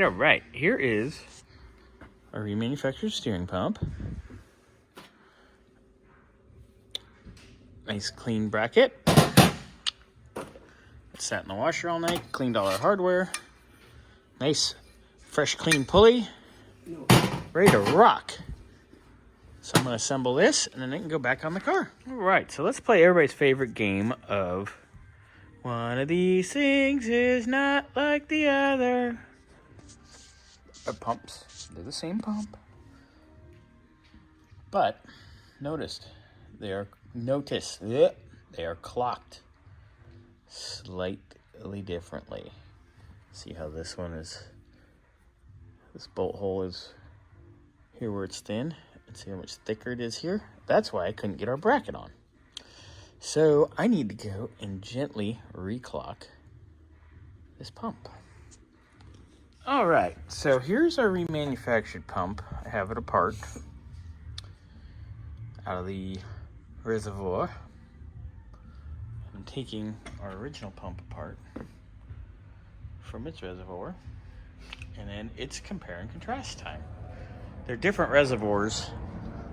right. Here is our remanufactured steering pump. Nice clean bracket. It sat in the washer all night, cleaned all our hardware. Nice, fresh, clean pulley. Ready to rock. So I'm going to assemble this, and then it can go back on the car. All right, so let's play everybody's favorite game of one of these things is not like the other. Our pumps, they're the same pump. But notice they are clocked slightly differently. See how this one is, this bolt hole is here where it's thin, and see how much thicker it is here? That's why I couldn't get our bracket on. So I need to go and gently reclock this pump. All right, so here's our remanufactured pump. I have it apart out of the reservoir. I'm taking our original pump apart from its reservoir, and then it's compare and contrast time. They're different reservoirs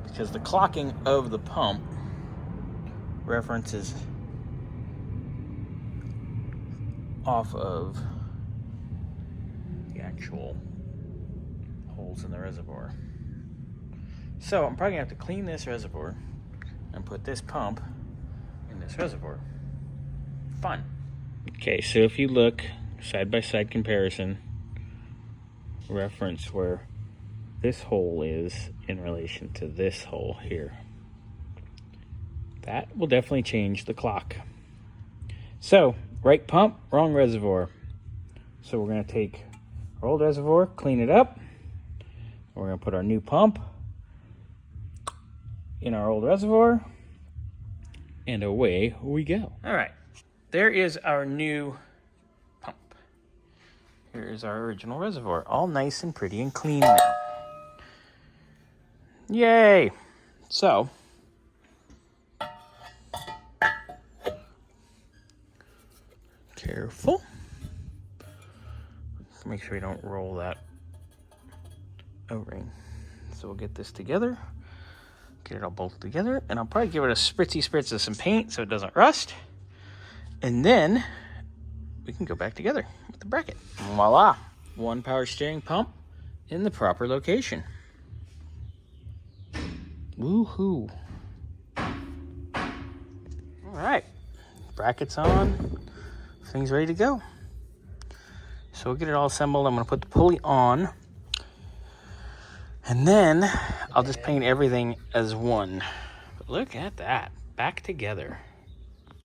because the clocking of the pump references off of the actual holes in the reservoir. So I'm probably gonna have to clean this reservoir and put this pump in this reservoir. Fun. Okay, so if you look side-by-side comparison, reference where this hole is in relation to this hole here. That will definitely change the clock. So, right pump, wrong reservoir. So we're going to take our old reservoir, clean it up. We're going to put our new pump in our old reservoir, and away we go. All right, there is our new pump. Here is our original reservoir, all nice and pretty and clean now. Yay! So, careful. Make sure we don't roll that O-ring. So we'll get this together, get it all bolted together, and I'll probably give it a spritz of some paint so it doesn't rust. And then we can go back together with the bracket. Voila! One power steering pump in the proper location. Woohoo! All right, bracket's on, things ready to go. So we'll get it all assembled. I'm gonna put the pulley on, and then I'll just paint everything as one. But look at that, back together.